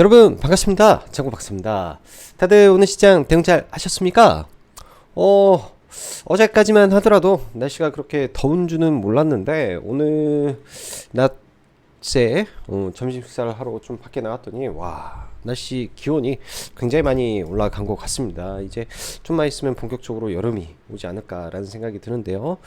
여러분 반갑습니다. 장구박사입니다. 다들 오늘 시장 대응 잘 하셨습니까? 어제까지만 하더라도 날씨가 그렇게 더운 줄은 몰랐는데 오늘 낮에 점심 식사를 하러 좀 밖에 나갔더니 와, 날씨 기온이 굉장히 많이 올라간 것 같습니다. 이제 좀만 있으면 본격적으로 여름이 오지 않을까라는 생각이 드는데요.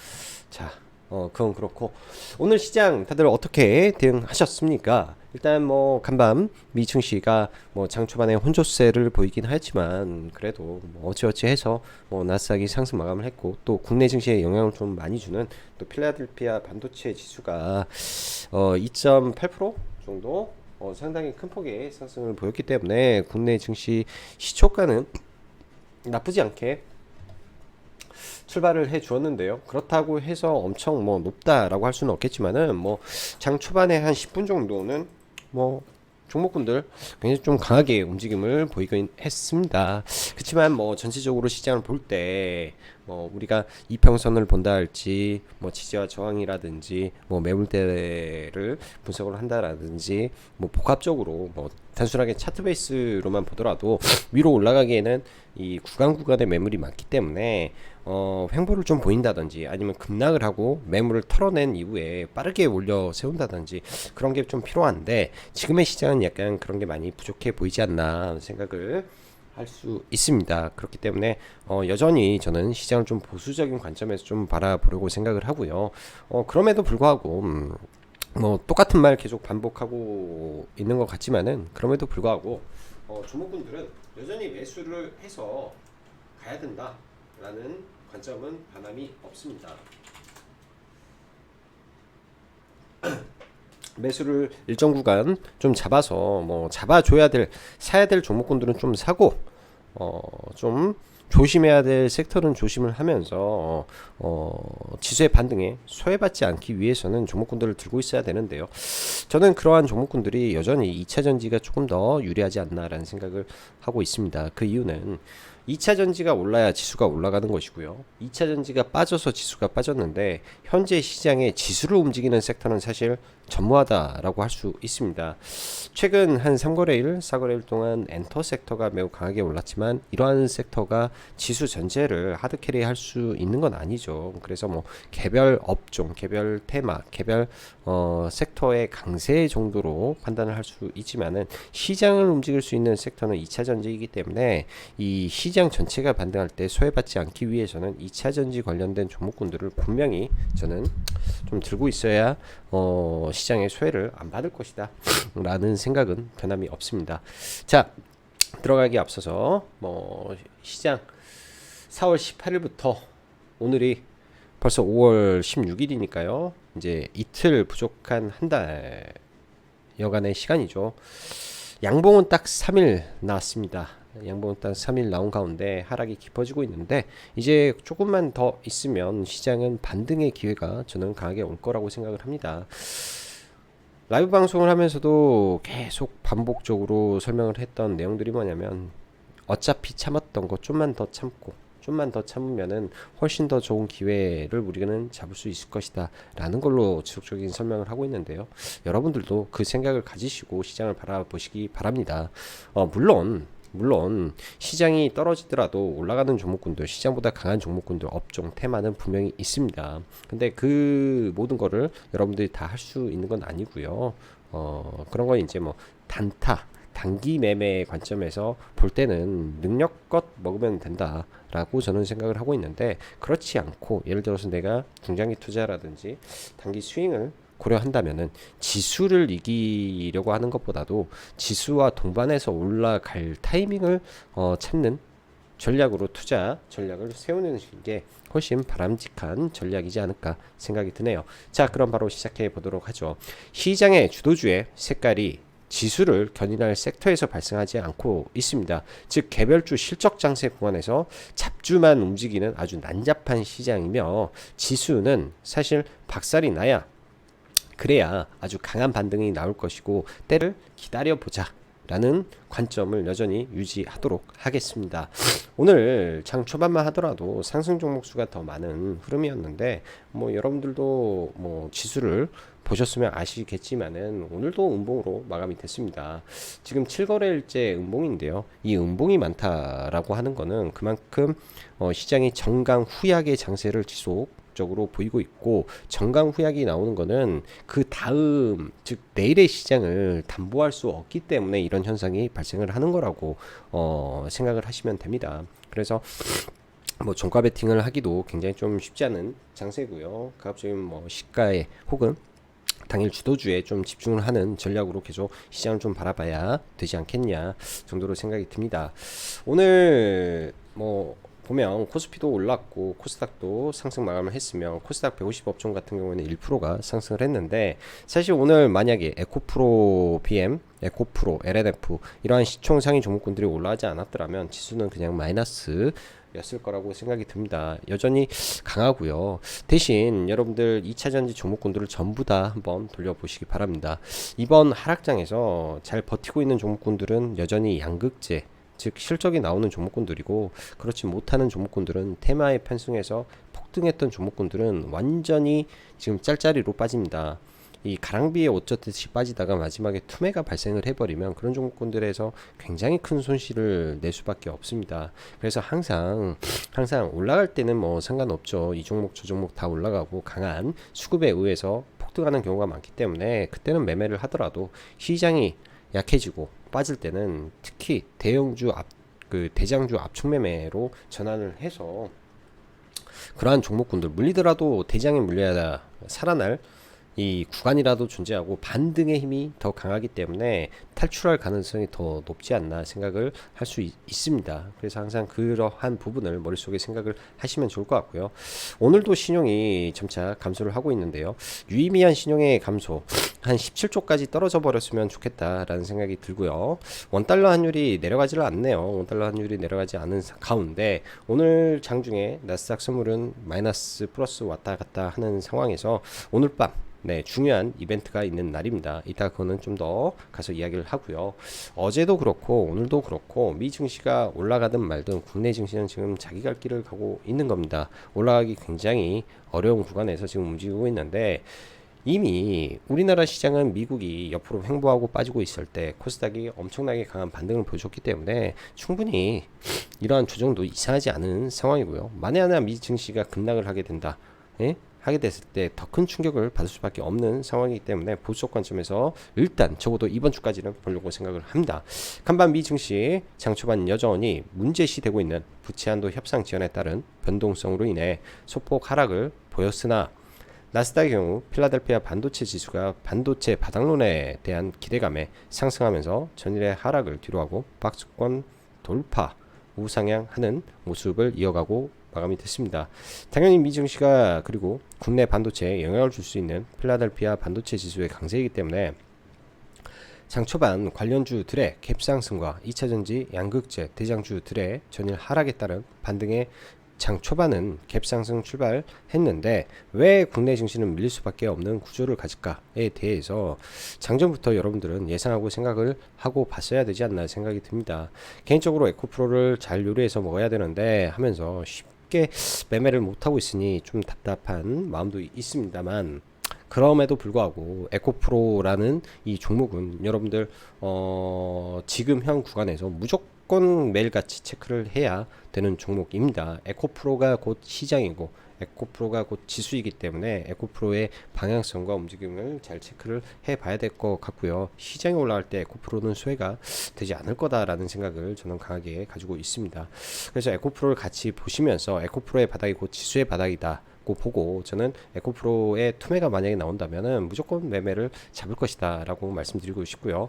자, 그건 그렇고 오늘 시장 다들 어떻게 대응하셨습니까? 일단 뭐 간밤 미증시가 뭐 장 초반에 혼조세를 보이긴 하지만 그래도 뭐 어찌어찌 해서 뭐 나스닥이 상승 마감을 했고, 또 국내 증시에 영향을 좀 많이 주는 또 필라델피아 반도체 지수가 2.8% 정도 상당히 큰 폭의 상승을 보였기 때문에 국내 증시 시초가는 나쁘지 않게 출발을 해 주었는데요. 그렇다고 해서 엄청 뭐 높다라고 할 수는 없겠지만은 뭐 장 초반에 한 10분 정도는 뭐 종목군들 굉장히 좀 강하게 움직임을 보이긴 했습니다. 그렇지만 뭐 전체적으로 시장을 볼 때 뭐 우리가 이평선을 본다 할지 뭐 지지와 저항이라든지 뭐 매물대를 분석을 한다라든지 뭐 복합적으로 뭐 단순하게 차트 베이스로만 보더라도 위로 올라가기에는 이 구간의 매물이 많기 때문에 횡보를 좀 보인다든지 아니면 급락을 하고 매물을 털어낸 이후에 빠르게 올려 세운다든지 그런 게 좀 필요한데, 지금의 시장은 약간 그런 게 많이 부족해 보이지 않나 생각을 할 수 있습니다. 그렇기 때문에 여전히 저는 시장을 좀 보수적인 관점에서 좀 바라보려고 생각을 하고요. 그럼에도 불구하고 뭐 똑같은 말 계속 반복하고 있는 것 같지만은 그럼에도 불구하고 주목분들은 여전히 매수를 해서 가야 된다라는 관점은 변함이 없습니다. 매수를 일정 구간 좀 잡아서 뭐 잡아줘야 될, 사야 될 종목군들은 좀 사고 좀 조심해야 될 섹터는 조심을 하면서 지수의 반등에 소외받지 않기 위해서는 종목군들을 들고 있어야 되는데요. 저는 그러한 종목군들이 여전히 2차 전지가 조금 더 유리하지 않나라는 생각을 하고 있습니다. 그 이유는 2차 전지가 올라야 지수가 올라가는 것이고요. 2차 전지가 빠져서 지수가 빠졌는데 현재 시장에 지수를 움직이는 섹터는 사실 전무하다라고 할 수 있습니다. 최근 한 3거래일, 4거래일 동안 엔터 섹터가 매우 강하게 올랐지만 이러한 섹터가 지수 전체를 하드캐리 할 수 있는 건 아니죠. 그래서 뭐 개별 업종, 개별 테마, 개별 섹터의 강세 정도로 판단을 할 수 있지만은 시장을 움직일 수 있는 섹터는 2차 전지이기 때문에 이 시장 전체가 반등할 때 소외받지 않기 위해서는 2차 전지 관련된 종목군들을 분명히 저는 좀 들고 있어야 시장의 소외를 안 받을 것이다 라는 생각은 변함이 없습니다. 자, 들어가기 앞서서 뭐 시장 4월 18일부터 오늘이 벌써 5월 16일이니까요. 이제 이틀 부족한 한 달 여간의 시간이죠. 양봉은 딱 3일 나왔습니다. 양봉은 딱 3일 나온 가운데 하락이 깊어지고 있는데 이제 조금만 더 있으면 시장은 반등의 기회가 저는 강하게 올 거라고 생각을 합니다. 라이브 방송을 하면서도 계속 반복적으로 설명을 했던 내용들이 뭐냐면 어차피 참았던 거 좀만 더 참고 좀만 더 참으면은 훨씬 더 좋은 기회를 우리는 잡을 수 있을 것이다 라는 걸로 지속적인 설명을 하고 있는데요. 여러분들도 그 생각을 가지시고 시장을 바라보시기 바랍니다. 물론 시장이 떨어지더라도 올라가는 종목군들, 시장보다 강한 종목군들, 업종, 테마는 분명히 있습니다. 근데 그 모든 거를 여러분들이 다 할 수 있는 건 아니고요. 그런 건 이제 뭐 단기 매매 관점에서 볼 때는 능력껏 먹으면 된다라고 저는 생각을 하고 있는데, 그렇지 않고 예를 들어서 내가 중장기 투자라든지 단기 스윙을 고려한다면은 지수를 이기려고 하는 것보다도 지수와 동반해서 올라갈 타이밍을 찾는 전략으로 투자 전략을 세우는 게 훨씬 바람직한 전략이지 않을까 생각이 드네요. 자, 그럼 바로 시작해 보도록 하죠. 시장의 주도주의 색깔이 지수를 견인할 섹터에서 발생하지 않고 있습니다. 즉 개별주 실적 장세 구간에서 잡주만 움직이는 아주 난잡한 시장이며, 지수는 사실 박살이 나야 그래야 아주 강한 반등이 나올 것이고 때를 기다려보자 라는 관점을 여전히 유지하도록 하겠습니다. 오늘 장 초반만 하더라도 상승 종목 수가 더 많은 흐름이었는데 뭐 여러분들도 뭐 지수를 보셨으면 아시겠지만은 오늘도 음봉으로 마감이 됐습니다. 지금 7거래일째 음봉인데요. 이 음봉이 많다라고 하는 거는 그만큼 시장이 정강 후약의 장세를 지속적으로 보이고 있고, 정강 후약이 나오는 거는 그 다음 즉 내일의 시장을 담보할 수 없기 때문에 이런 현상이 발생을 하는 거라고 생각을 하시면 됩니다. 그래서 뭐 종가 베팅을 하기도 굉장히 좀 쉽지 않은 장세고요. 가급적이면 뭐 시가에 혹은 당일 주도주에 좀 집중을 하는 전략으로 계속 시장을 좀 바라봐야 되지 않겠냐 정도로 생각이 듭니다. 오늘 뭐 보면 코스피도 올랐고 코스닥도 상승 마감을 했으며 코스닥 150 업종 같은 경우에는 1%가 상승을 했는데, 사실 오늘 만약에 에코프로 BM, 에코프로, LNF 이러한 시총 상위 종목군들이 올라가지 않았더라면 지수는 그냥 마이너스 였을 거라고 생각이 듭니다. 여전히 강하고요. 대신 여러분들 2차전지 종목군들을 전부 다 한번 돌려보시기 바랍니다. 이번 하락장에서 잘 버티고 있는 종목군들은 여전히 양극재, 즉 실적이 나오는 종목군들이고, 그렇지 못하는 종목군들은 테마에 편승해서 폭등했던 종목군들은 완전히 지금 짤짤이로 빠집니다. 이 가랑비에 옷 젖듯이 빠지다가 마지막에 투매가 발생을 해버리면 그런 종목군들에서 굉장히 큰 손실을 낼 수밖에 없습니다. 그래서 항상 올라갈 때는 뭐 상관없죠. 이 종목 저 종목 다 올라가고 강한 수급에 의해서 폭등하는 경우가 많기 때문에 그때는 매매를 하더라도 시장이 약해지고 빠질 때는 특히 대형주 대장주 압축 매매로 전환을 해서 그러한 종목군들 물리더라도 대장에 물려야 살아날 이 구간이라도 존재하고 반등의 힘이 더 강하기 때문에 탈출할 가능성이 더 높지 않나 생각을 할 수 있습니다. 그래서 항상 그러한 부분을 머릿속에 생각을 하시면 좋을 것 같고요. 오늘도 신용이 점차 감소를 하고 있는데요. 유의미한 신용의 감소 한 17조까지 떨어져 버렸으면 좋겠다라는 생각이 들고요. 원달러 환율이 내려가지를 않네요. 원달러 환율이 내려가지 않은 가운데 오늘 장중에 나스닥 선물은 마이너스 플러스 왔다 갔다 하는 상황에서 오늘 밤 중요한 이벤트가 있는 날입니다. 이따 그거는 좀 더 가서 이야기를 하고요. 어제도 그렇고 오늘도 그렇고 미 증시가 올라가든 말든 국내 증시는 지금 자기 갈 길을 가고 있는 겁니다. 올라가기 굉장히 어려운 구간에서 지금 움직이고 있는데, 이미 우리나라 시장은 미국이 옆으로 횡보하고 빠지고 있을 때 코스닥이 엄청나게 강한 반등을 보여줬기 때문에 충분히 이러한 조정도 이상하지 않은 상황이고요. 만에 하나 미 증시가 급락을 하게 된다. 하게 됐을 때 더 큰 충격을 받을 수밖에 없는 상황이기 때문에 보수적 관점에서 일단 적어도 이번 주까지는 보려고 생각을 합니다. 간반 미 증시 장 초반 여전히 문제시되고 있는 부채 한도 협상 지연에 따른 변동성으로 인해 소폭 하락을 보였으나, 나스닥의 경우 필라델피아 반도체 지수가 반도체 바닥론에 대한 기대감에 상승하면서 전일의 하락을 뒤로하고 박스권 돌파 우상향하는 모습을 이어가고 마감이 됐습니다. 당연히 미 증시가 그리고 국내 반도체에 영향을 줄 수 있는 필라델피아 반도체 지수의 강세이기 때문에 장 초반 관련주들의 갭상승과 2차전지 양극재 대장주들의 전일 하락에 따른 반등의 장 초반은 갭상승 출발했는데 왜 국내 증시는 밀릴 수밖에 없는 구조를 가질까에 대해서 장전부터 여러분들은 예상하고 생각을 하고 봤어야 되지 않나 생각이 듭니다. 개인적으로 에코프로를 잘 요리해서 먹어야 되는데 하면서 쉽게 매매를 못하고 있으니 좀 답답한 마음도 있습니다만, 그럼에도 불구하고 에코프로라는 이 종목은 여러분들 지금 현 구간에서 무조건 매일같이 체크를 해야 되는 종목입니다. 에코프로가 곧 시장이고 에코프로가 곧 지수이기 때문에 에코프로의 방향성과 움직임을 잘 체크를 해봐야 될 것 같고요. 시장이 올라갈 때 에코프로는 수혜가 되지 않을 거다라는 생각을 저는 강하게 가지고 있습니다. 그래서 에코프로를 같이 보시면서 에코프로의 바닥이 곧 지수의 바닥이다 보고 저는 에코프로의 투매가 만약에 나온다면은 무조건 매매를 잡을 것이다 라고 말씀드리고 싶고요.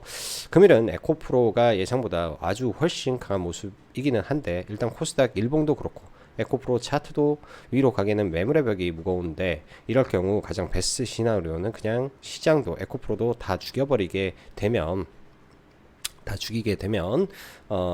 금일은 에코프로가 예상보다 아주 훨씬 강한 모습이기는 한데, 일단 코스닥 일봉도 그렇고 에코프로 차트도 위로 가기에는 매물의 벽이 무거운데, 이럴 경우 가장 베스트 시나리오는 그냥 시장도 에코프로도 다 죽여버리게 되면 다 죽이게 되면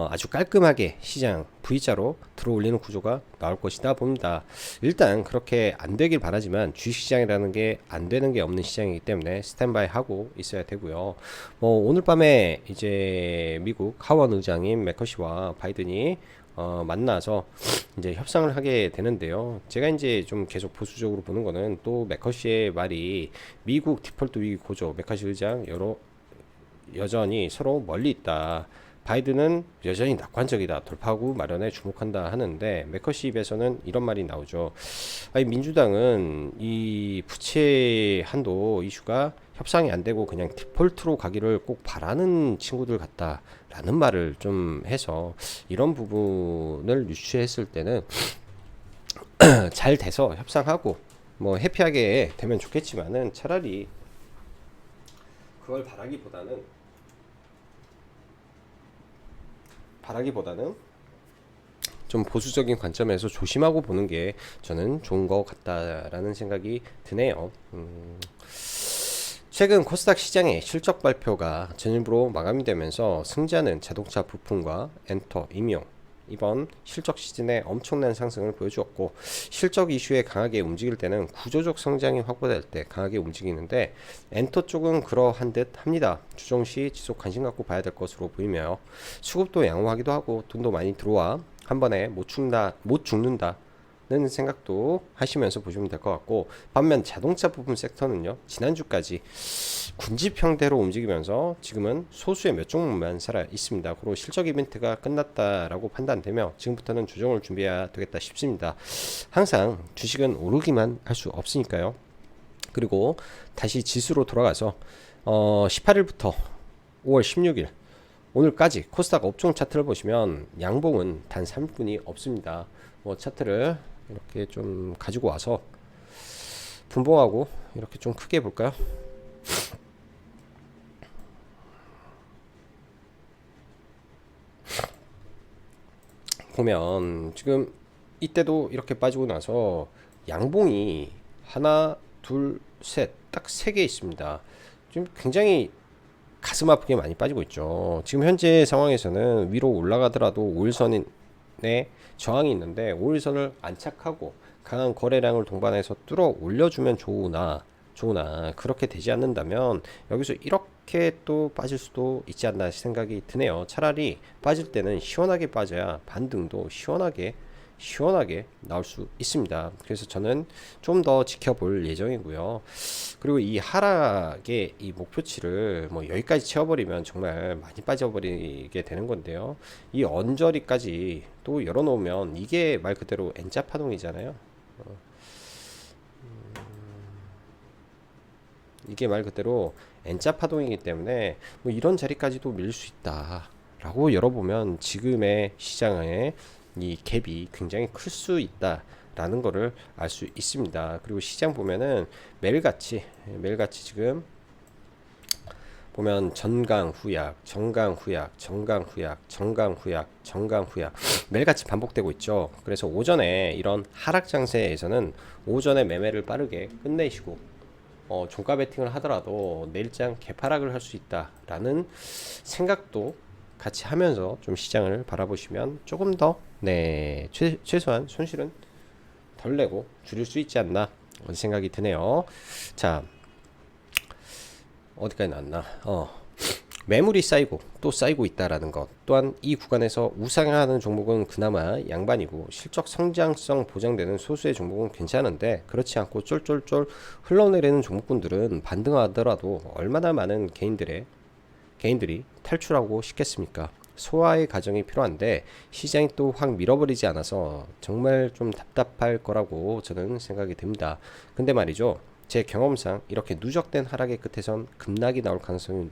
아주 깔끔하게 시장 V자로 들어올리는 구조가 나올 것이다 봅니다. 일단 그렇게 안 되길 바라지만 주식시장이라는 게 안 되는 게 없는 시장이기 때문에 스탠바이 하고 있어야 되고요. 오늘 밤에 이제 미국 하원 의장인 매커시와 바이든이 만나서 이제 협상을 하게 되는데요. 제가 이제 좀 계속 보수적으로 보는 거는 또 매커시의 말이 미국 디폴트 위기 고조, 매커시 의장 여전히 서로 멀리 있다. 바이든은 여전히 낙관적이다. 돌파구 마련에 주목한다 하는데 매커시 입에서는 이런 말이 나오죠. 아니, 민주당은 이 부채 한도 이슈가 협상이 안 되고 그냥 디폴트로 가기를 꼭 바라는 친구들 같다라는 말을 좀 해서 이런 부분을 유추했을 때는 잘 돼서 협상하고 뭐 해피하게 되면 좋겠지만은 차라리 그걸 바라기보다는 좀 보수적인 관점에서 조심하고 보는 게 저는 좋은 것 같다라는 생각이 드네요. 최근 코스닥 시장의 실적 발표가 전일부로 마감이 되면서 승자는 자동차 부품과 엔터, 임용, 이번 실적 시즌에 엄청난 상승을 보여주었고, 실적 이슈에 강하게 움직일 때는 구조적 성장이 확보될 때 강하게 움직이는데 엔터 쪽은 그러한 듯 합니다. 추정시 지속 관심 갖고 봐야 될 것으로 보이며 수급도 양호하기도 하고 돈도 많이 들어와 한 번에 못 죽는다 는 생각도 하시면서 보시면 될 것 같고, 반면 자동차 부품 섹터는요 지난주까지 군집형대로 움직이면서 지금은 소수의 몇 종목만 살아 있습니다. 그리고 실적 이벤트가 끝났다라고 판단되며 지금부터는 조정을 준비해야 되겠다 싶습니다. 항상 주식은 오르기만 할 수 없으니까요. 그리고 다시 지수로 돌아가서 18일부터 5월 16일 오늘까지 코스닥 업종 차트를 보시면 양봉은 단 3분이 없습니다. 차트를 이렇게 좀 가지고 와서 분봉하고 이렇게 좀 크게 볼까요? 보면 지금 이때도 이렇게 빠지고 나서 양봉이 하나, 둘, 셋, 딱 3개 있습니다. 지금 굉장히 가슴 아프게 많이 빠지고 있죠. 지금 현재 상황에서는 위로 올라가더라도 5일선에 저항이 있는데 5일선을 안착하고 강한 거래량을 동반해서 뚫어 올려주면 좋으나 그렇게 되지 않는다면 여기서 이렇게 또 빠질 수도 있지 않나 생각이 드네요. 차라리 빠질 때는 시원하게 빠져야 반등도 시원하게 나올 수 있습니다. 그래서 저는 좀 더 지켜볼 예정이고요. 그리고 이 하락의 이 목표치를 뭐 여기까지 채워버리면 정말 많이 빠져버리게 되는 건데요. 이 언저리까지 또 열어놓으면 이게 말 그대로 N자 파동이잖아요. 이게 말 그대로 N자 파동이기 때문에 뭐 이런 자리까지도 밀릴 수 있다 라고 열어보면 지금의 시장의 이 갭이 굉장히 클 수 있다 라는 거를 알 수 있습니다. 그리고 시장 보면은 매일같이 지금 보면 전강 후약 매일같이 반복되고 있죠. 그래서 오전에 이런 하락 장세에서는 오전에 매매를 빠르게 끝내시고 종가 베팅을 하더라도 내일장 개파락을 할 수 있다라는 생각도 같이 하면서 좀 시장을 바라보시면 조금 더 최소한 손실은 덜 내고 줄일 수 있지 않나 생각이 드네요. 자, 어디까지 나왔나? 매물이 쌓이고 또 쌓이고 있다라는 것 또한 이 구간에서 우상향하는 종목은 그나마 양반이고 실적 성장성 보장되는 소수의 종목은 괜찮은데 그렇지 않고 쫄쫄쫄 흘러내리는 종목군들은 반등하더라도 얼마나 많은 개인들이 탈출하고 싶겠습니까? 소화의 과정이 필요한데 시장이 또 확 밀어버리지 않아서 정말 좀 답답할 거라고 저는 생각이 듭니다. 근데 말이죠, 제 경험상 이렇게 누적된 하락의 끝에선 급락이 나올 가능성이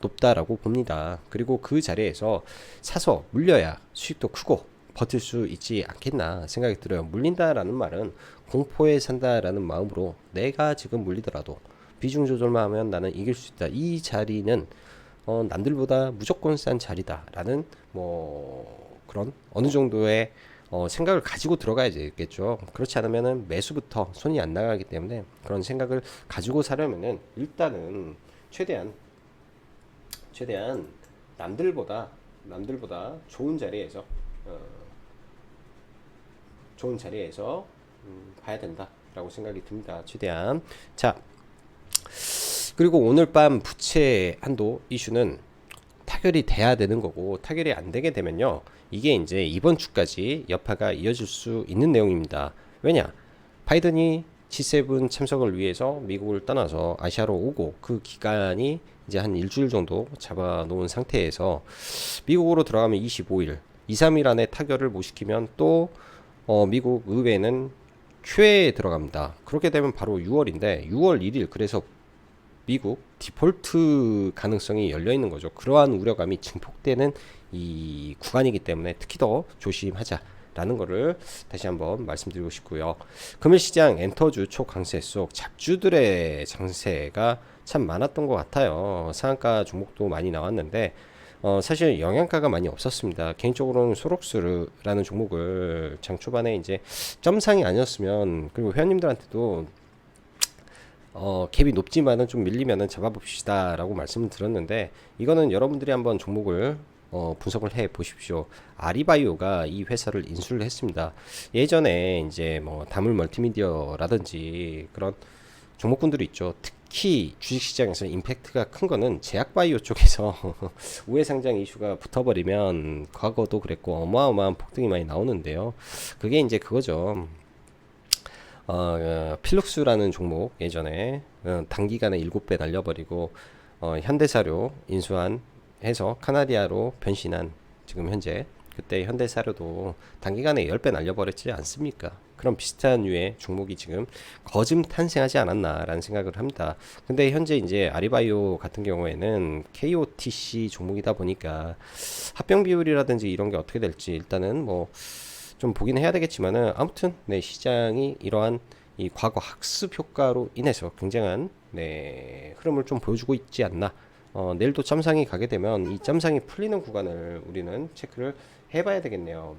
높다라고 봅니다. 그리고 그 자리에서 사서 물려야 수익도 크고 버틸 수 있지 않겠나 생각이 들어요. 물린다라는 말은 공포에 산다라는 마음으로 내가 지금 물리더라도 비중 조절만 하면 나는 이길 수 있다. 이 자리는 남들보다 무조건 싼 자리다라는 뭐 그런 어느 정도의 생각을 가지고 들어가야 되겠죠. 그렇지 않으면은 매수부터 손이 안 나가기 때문에 그런 생각을 가지고 사려면은 일단은 최대한 남들보다 어, 좋은 자리에서 봐야 된다라고 생각이 듭니다. 최대한. 자, 그리고 오늘 밤 부채 한도 이슈는 타결이 돼야 되는 거고, 타결이 안 되게 되면요, 이게 이제 이번 주까지 여파가 이어질 수 있는 내용입니다. 왜냐? 바이든이 G7 참석을 위해서 미국을 떠나서 아시아로 오고, 그 기간이 이제 한 일주일 정도 잡아놓은 상태에서 미국으로 들어가면 25일, 2, 3일 안에 타결을 못 시키면 또 미국 의회는 휴회에 들어갑니다. 그렇게 되면 바로 6월인데, 6월 1일, 그래서 미국 디폴트 가능성이 열려 있는 거죠. 그러한 우려감이 증폭되는 이 구간이기 때문에 특히 더 조심하자라는 거를 다시 한번 말씀드리고 싶고요. 금일시장 엔터주 초강세 속 잡주들의 장세가 참 많았던 것 같아요. 상한가 종목도 많이 나왔는데 사실 영양가가 많이 없었습니다. 개인적으로는 소록스라는 종목을 장 초반에 이제 점상이 아니었으면, 그리고 회원님들한테도 갭이 높지만은 좀 밀리면은 잡아봅시다 라고 말씀을 드렸는데, 이거는 여러분들이 한번 종목을 분석을 해 보십시오. 아리바이오가 이 회사를 인수를 했습니다. 예전에 이제 뭐 다물 멀티미디어라든지 그런 종목군들이 있죠. 특히 주식시장에서 임팩트가 큰 거는 제약바이오 쪽에서 우회 상장 이슈가 붙어버리면, 과거도 그랬고 어마어마한 폭등이 많이 나오는데요. 그게 이제 그거죠. 필룩스라는 종목 예전에 단기간에 7배 날려버리고 현대사료 인수한 해서 카나디아로 변신한, 지금 현재 그때 현대사료도 단기간에 10배 날려버렸지 않습니까? 그런 비슷한 류의 종목이 지금 거즘 탄생하지 않았나라는 생각을 합니다. 근데 현재 이제 아리바이오 같은 경우에는 KOTC 종목이다 보니까 합병 비율이라든지 이런 게 어떻게 될지 일단은 뭐 좀 보긴 해야 되겠지만은, 아무튼 네, 시장이 이러한 이 과거 학습 효과로 인해서 굉장한 네, 흐름을 좀 보여주고 있지 않나. 내일도 짬상이 가게 되면 이 짬상이 풀리는 구간을 우리는 체크를 해봐야 되겠네요.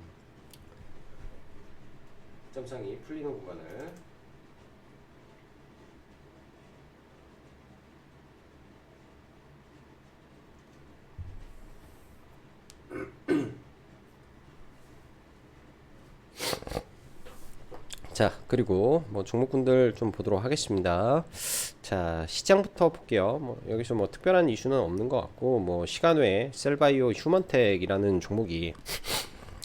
짬상이 풀리는 구간을. 자, 그리고 뭐 종목군들 좀 보도록 하겠습니다. 자, 시장부터 볼게요. 뭐 여기서 뭐 특별한 이슈는 없는 것 같고, 뭐 시간 외에 셀바이오 휴먼텍이라는 종목이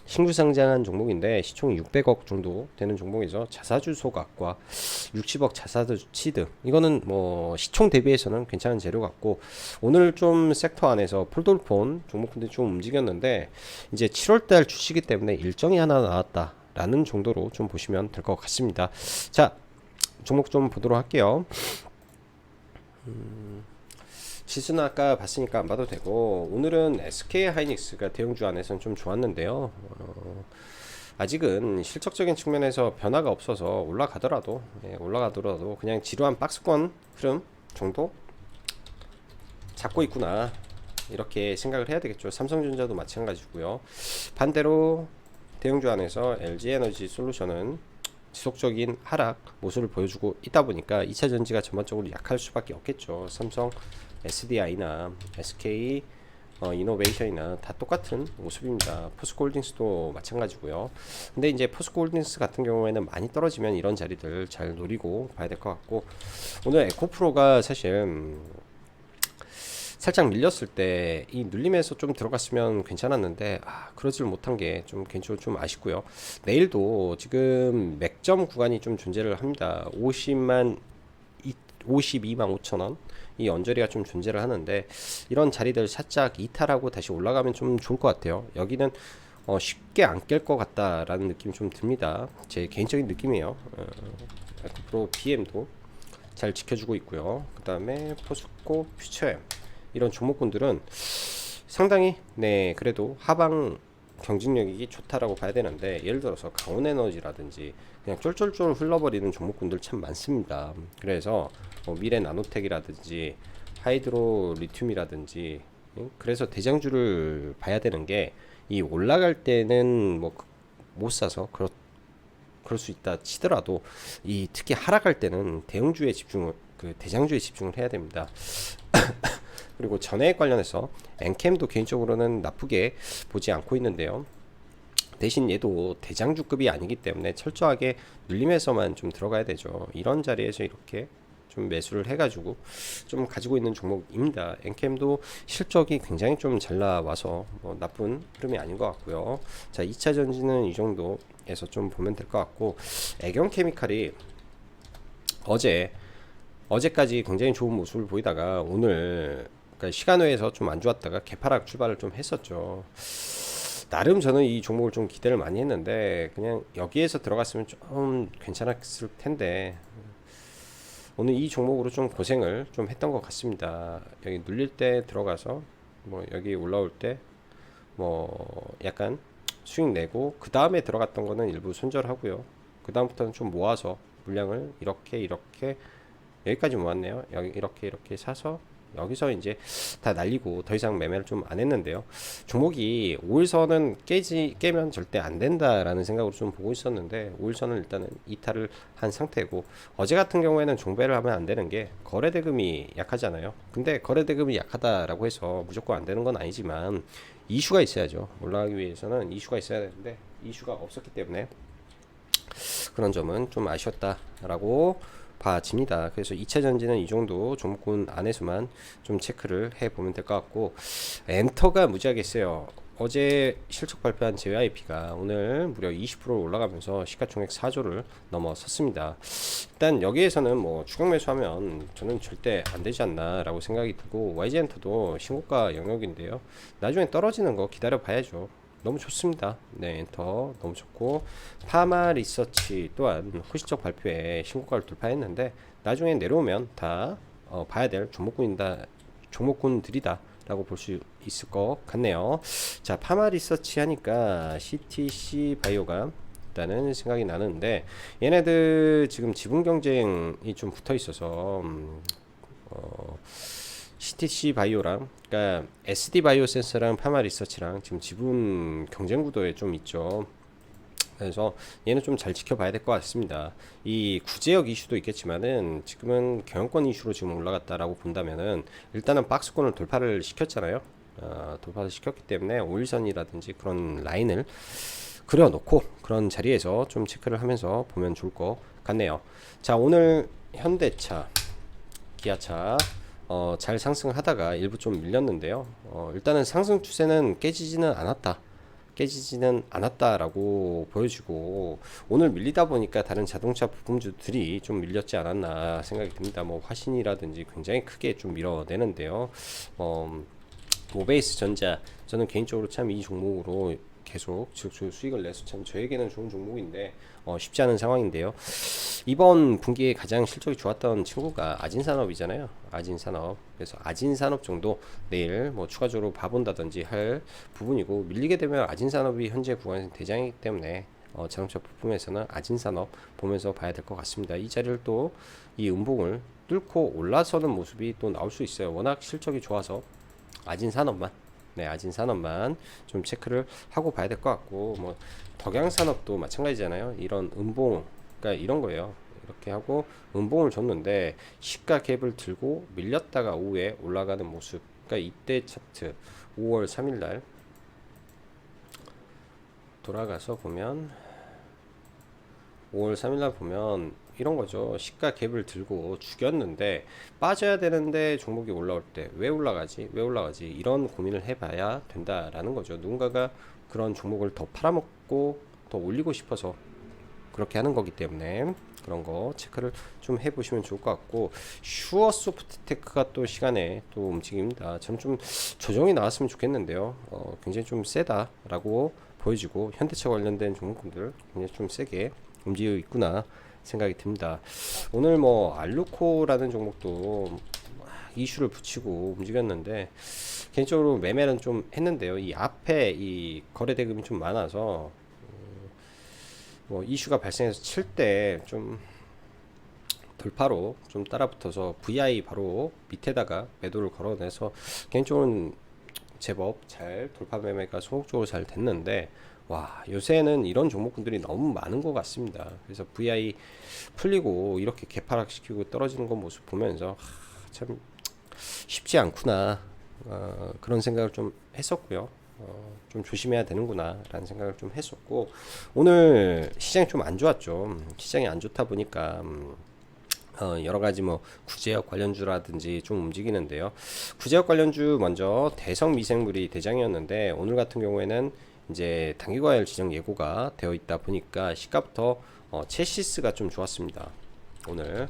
신규 상장한 종목인데 시총 600억 정도 되는 종목이죠. 자사주 소각과 60억 자사주 취득, 이거는 뭐 시총 대비해서는 괜찮은 재료 같고, 오늘 좀 섹터 안에서 폴돌폰 종목군들이 좀 움직였는데, 이제 7월달 주시기 때문에 일정이 하나 나왔다 라는 정도로 좀 보시면 될 것 같습니다. 자, 종목 좀 보도록 할게요. 지수는 아까 봤으니까 안 봐도 되고, 오늘은 SK 하이닉스가 대형주 안에서는 좀 좋았는데요. 아직은 실적적인 측면에서 변화가 없어서 올라가더라도 그냥 지루한 박스권 흐름 정도 잡고 있구나, 이렇게 생각을 해야 되겠죠. 삼성전자도 마찬가지고요. 반대로 대형주 안에서 LG에너지 솔루션은 지속적인 하락 모습을 보여주고 있다 보니까 2차 전지가 전반적으로 약할 수밖에 없겠죠. 삼성 SDI나 SK 이노베이션이나 다 똑같은 모습입니다. 포스코홀딩스도 마찬가지고요. 근데 이제 포스코홀딩스 같은 경우에는 많이 떨어지면 이런 자리들 잘 노리고 봐야 될 것 같고, 오늘 에코프로가 사실 살짝 밀렸을 때 이 눌림에서 좀 들어갔으면 괜찮았는데, 그러질 못한 게 좀 개인적으로 좀 아쉽고요. 내일도 지금 맥점 구간이 좀 존재를 합니다. 52만 5천원 이 언저리가 좀 존재를 하는데, 이런 자리들 살짝 이탈하고 다시 올라가면 좀 좋을 것 같아요. 여기는 쉽게 안 깰 것 같다라는 느낌이 좀 듭니다. 제 개인적인 느낌이에요. 에코프로 BM도 잘 지켜주고 있고요. 그 다음에 포스코 퓨처엠, 이런 종목군들은 상당히 네, 그래도 하방 경쟁력이 좋다라고 봐야 되는데, 예를 들어서 강원에너지라든지 그냥 쫄쫄쫄 흘러버리는 종목군들 참 많습니다. 그래서 미래 나노텍이라든지 하이드로 리튬이라든지, 그래서 대장주를 봐야 되는 게, 이 올라갈 때는 뭐 못 사서 그럴 수 있다 치더라도, 이 특히 하락할 때는 대형주에 집중을, 그 대장주에 집중을 해야 됩니다. 그리고 전해액 관련해서 엔캠도 개인적으로는 나쁘게 보지 않고 있는데요. 대신 얘도 대장주급이 아니기 때문에 철저하게 눌림에서만 좀 들어가야 되죠. 이런 자리에서 이렇게 좀 매수를 해가지고 좀 가지고 있는 종목입니다. 엔캠도 실적이 굉장히 좀 잘 나와서 뭐 나쁜 흐름이 아닌 것 같고요. 자, 2차 전지는 이 정도에서 좀 보면 될 것 같고, 애경케미칼이 어제까지 굉장히 좋은 모습을 보이다가 오늘 그러니까 시간외에서 좀 안 좋았다가 개파락 출발을 좀 했었죠. 나름 저는 이 종목을 좀 기대를 많이 했는데 그냥 여기에서 들어갔으면 좀 괜찮았을 텐데 오늘 이 종목으로 좀 고생을 좀 했던 것 같습니다. 여기 눌릴 때 들어가서 뭐 여기 올라올 때 뭐 약간 수익 내고 그 다음에 들어갔던 거는 일부 손절하고요. 그 다음부터는 좀 모아서 물량을 이렇게 여기까지 모았네요. 여기 이렇게 사서 여기서 이제 다 날리고 더 이상 매매를 좀 안 했는데요. 종목이 5일선은 깨면 절대 안 된다라는 생각으로 좀 보고 있었는데 5일선을 일단은 이탈을 한 상태고, 어제 같은 경우에는 종배를 하면 안 되는 게 거래대금이 약하잖아요. 근데 거래대금이 약하다라고 해서 무조건 안 되는 건 아니지만 이슈가 있어야죠. 올라가기 위해서는 이슈가 있어야 되는데 이슈가 없었기 때문에 그런 점은 좀 아쉬웠다라고 봐집니다. 그래서 2차 전지는 이 정도 종목군 안에서만 좀 체크를 해보면 될 것 같고, 엔터가 무지하게 세요. 어제 실적 발표한 JYP가 오늘 무려 20% 올라가면서 시가총액 4조를 넘어섰습니다. 일단 여기에서는 뭐 추격 매수하면 저는 절대 안 되지 않나 라고 생각이 들고, YG엔터도 신고가 영역인데요. 나중에 떨어지는 거 기다려 봐야죠. 너무 좋습니다. 네, 엔터 너무 좋고, 파마 리서치 또한 후시적 발표에 신고가를 돌파했는데 나중에 내려오면 다 봐야 될 종목군들이다 라고 볼 수 있을 것 같네요. 자, 파마 리서치 하니까 CTC 바이오가 일단은 생각이 나는데, 얘네들 지금 지분 경쟁이 좀 붙어 있어서 CTC 바이오랑, 그러니까 SD 바이오 센서랑 파마 리서치랑 지금 지분 경쟁 구도에 좀 있죠. 그래서 얘는 좀 잘 지켜봐야 될 것 같습니다. 이 구제역 이슈도 있겠지만은 지금은 경영권 이슈로 지금 올라갔다라고 본다면은 일단은 박스권을 돌파를 시켰잖아요. 돌파를 시켰기 때문에 5일선이라든지 그런 라인을 그려놓고 그런 자리에서 좀 체크를 하면서 보면 좋을 것 같네요. 자, 오늘 현대차, 기아차 잘 상승하다가 일부 좀 밀렸는데요. 일단은 상승 추세는 깨지지는 않았다라고 보여지고, 오늘 밀리다 보니까 다른 자동차 부품주들이 좀 밀렸지 않았나 생각이 듭니다. 뭐 화신이라든지 굉장히 크게 좀 밀어내는데요. 모베이스 전자, 저는 개인적으로 참 이 종목으로 계속 수익을 내서 참 저에게는 좋은 종목인데 쉽지 않은 상황인데요. 이번 분기에 가장 실적이 좋았던 친구가 아진산업이잖아요. 아진산업. 그래서 아진산업 정도 내일 뭐 추가적으로 봐본다든지 할 부분이고, 밀리게 되면 아진산업이 현재 구간에서 대장이기 때문에 자동차 부품에서는 아진산업 보면서 봐야 될 것 같습니다. 이 자리를 또 이 음봉을 뚫고 올라서는 모습이 또 나올 수 있어요. 워낙 실적이 좋아서 아진산업만 좀 체크를 하고 봐야 될 것 같고, 뭐 덕양산업도 마찬가지잖아요. 이런 음봉, 그러니까 이런 거예요. 이렇게 하고 음봉을 줬는데 시가 갭을 들고 밀렸다가 오후에 올라가는 모습. 그러니까 이때 차트 5월 3일 날 돌아가서 보면 5월 3일 날 보면 이런 거죠. 시가 갭을 들고 죽였는데 빠져야 되는데 종목이 올라올 때 왜 올라가지 이런 고민을 해봐야 된다라는 거죠. 누군가가 그런 종목을 더 팔아먹고 더 올리고 싶어서 그렇게 하는 거기 때문에 그런 거 체크를 좀 해보시면 좋을 것 같고, 슈어소프트테크가 또 시간에 또 움직입니다. 저는 좀 조정이 나왔으면 좋겠는데요. 굉장히 좀 세다라고 보여지고, 현대차 관련된 종목들 굉장히 좀 세게 움직이고 있구나 생각이 듭니다. 오늘 뭐 알루코라는 종목도 이슈를 붙이고 움직였는데 개인적으로 매매는 좀 했는데요. 이 앞에 이 거래 대금이 좀 많아서 뭐 이슈가 발생해서 칠 때 좀 돌파로 좀 따라붙어서 VI 바로 밑에다가 매도를 걸어내서 개인적으로는 제법 잘 돌파 매매가 소극적으로 잘 됐는데, 와, 요새는 이런 종목군들이 너무 많은 것 같습니다. 그래서 VI 풀리고 이렇게 개파락시키고 떨어지는 거 모습 보면서 참 쉽지 않구나 그런 생각을 좀 했었고요. 좀 조심해야 되는구나 라는 생각을 좀 했었고, 오늘 시장이 좀 안 좋았죠. 시장이 안 좋다 보니까 여러 가지 뭐 구제역 관련주라든지 좀 움직이는데요. 구제역 관련주 먼저 대성 미생물이 대장이었는데, 오늘 같은 경우에는 이제 단기과열 지정 예고가 되어 있다 보니까 시가부터 체시스가 좀 좋았습니다. 오늘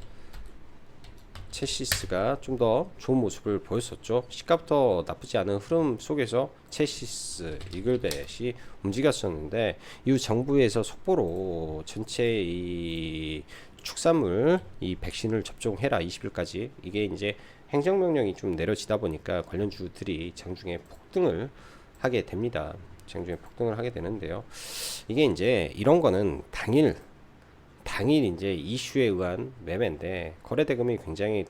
체시스가 좀 더 좋은 모습을 보였었죠. 시가부터 나쁘지 않은 흐름 속에서 체시스, 이글벳이 움직였었는데, 이후 정부에서 속보로 전체 이 축산물 이 백신을 접종해라 20일까지, 이게 이제 행정명령이 좀 내려지다 보니까 관련주들이 장중에 폭등을 하게 됩니다. 장중에 폭등을 하게 되는데요. 이게 이제 이런 거는 당일 이제 이슈에 의한 매매인데, 거래 대금이 굉장히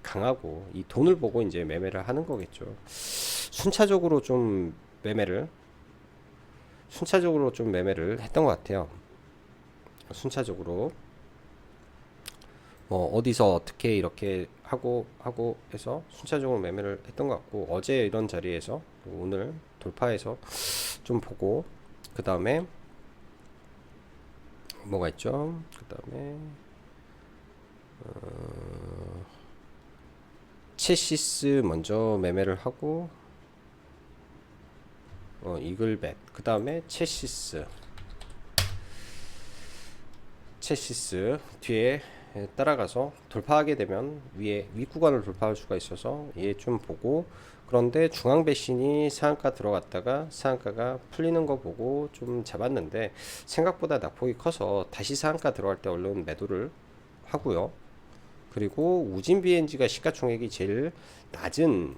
강하고 이 돈을 보고 이제 매매를 하는 거겠죠. 순차적으로 좀 매매를 했던 것 같아요. 순차적으로 어디서 어떻게 이렇게 하고 해서 순차적으로 매매를 했던 것 같고, 어제 이런 자리에서 오늘 돌파해서 좀 보고, 그 다음에 뭐가 있죠? 그 다음에 체시스 먼저 매매를 하고, 이글벳, 그 다음에 체시스 뒤에 따라가서 돌파하게 되면 위 구간을 돌파할 수가 있어서 얘 좀 보고, 그런데 중앙 배신이 상한가 들어갔다가 상한가가 풀리는 거 보고 좀 잡았는데, 생각보다 낙폭이 커서 다시 상한가 들어갈 때 얼른 매도를 하고요. 그리고 우진 BNG가 시가총액이 제일 낮은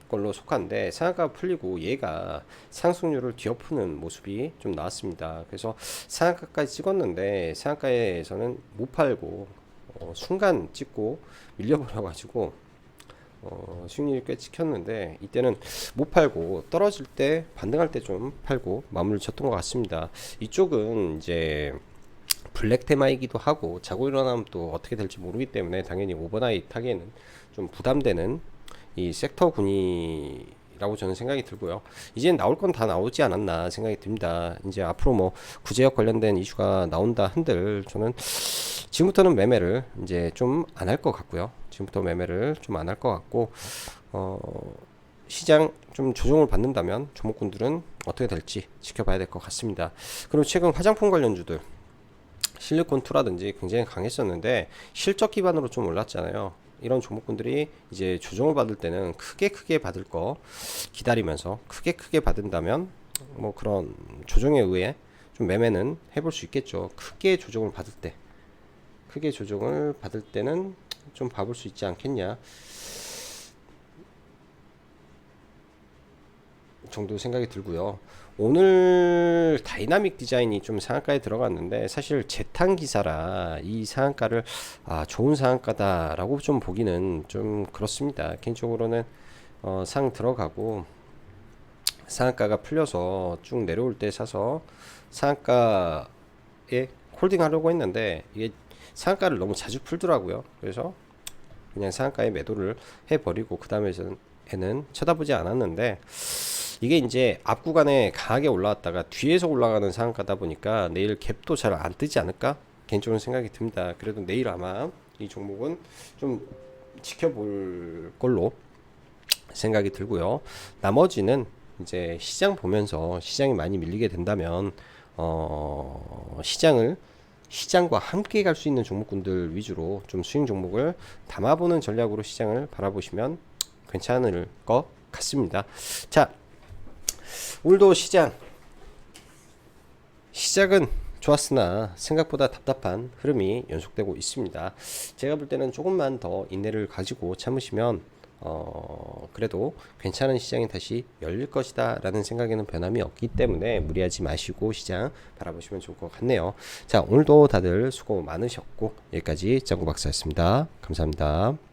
걸로 속한데, 상한가가 풀리고 얘가 상승률을 뒤엎는 모습이 좀 나왔습니다. 그래서 상한가까지 찍었는데 상한가에서는 못 팔고 순간 찍고 밀려버려 가지고 수익률이 꽤 찍혔는데, 이때는 못 팔고 떨어질 때 반등할 때 좀 팔고 마무리를 쳤던 것 같습니다. 이쪽은 이제 블랙 테마이기도 하고 자고 일어나면 또 어떻게 될지 모르기 때문에 당연히 오버나잇 하기에는 좀 부담되는 이 섹터군이라고 저는 생각이 들고요. 이제 나올 건 다 나오지 않았나 생각이 듭니다. 이제 앞으로 뭐 구제역 관련된 이슈가 나온다 한들, 저는 지금부터는 매매를 이제 좀 안 할 것 같고요. 지금부터 매매를 좀 안 할 것 같고, 시장 좀 조정을 받는다면 종목군들은 어떻게 될지 지켜봐야 될 것 같습니다. 그리고 최근 화장품 관련주들 실리콘2라든지 굉장히 강했었는데 실적 기반으로 좀 올랐잖아요. 이런 종목군들이 이제 조정을 받을 때는 크게 받을 거 기다리면서 크게 받는다면 뭐 그런 조정에 의해 좀 매매는 해볼 수 있겠죠. 크게 조정을 받을 때는 좀 봐볼 수 있지 않겠냐 정도 생각이 들고요. 오늘 다이나믹 디자인이 좀 상한가에 들어갔는데, 사실 재탕 기사라 이 상한가를 좋은 상한가다라고 좀 보기는 좀 그렇습니다. 개인적으로는 상 들어가고 상한가가 풀려서 쭉 내려올 때 사서 상한가에 홀딩 하려고 했는데, 이게 상한가를 너무 자주 풀더라고요. 그래서 그냥 상한가에 매도를 해버리고 그 다음에는 쳐다보지 않았는데, 이게 이제 앞 구간에 강하게 올라왔다가 뒤에서 올라가는 상한가다 보니까 내일 갭도 잘 안 뜨지 않을까 개인적으로 생각이 듭니다. 그래도 내일 아마 이 종목은 좀 지켜볼 걸로 생각이 들고요. 나머지는 이제 시장 보면서, 시장이 많이 밀리게 된다면 시장과 함께 갈 수 있는 종목군들 위주로 좀 수익 종목을 담아보는 전략으로 시장을 바라보시면 괜찮을 것 같습니다. 자, 오늘도 시작은 좋았으나 생각보다 답답한 흐름이 연속되고 있습니다. 제가 볼 때는 조금만 더 인내를 가지고 참으시면 그래도 괜찮은 시장이 다시 열릴 것이다 라는 생각에는 변함이 없기 때문에 무리하지 마시고 시장 바라보시면 좋을 것 같네요. 자, 오늘도 다들 수고 많으셨고, 여기까지 짱구 박사였습니다. 감사합니다.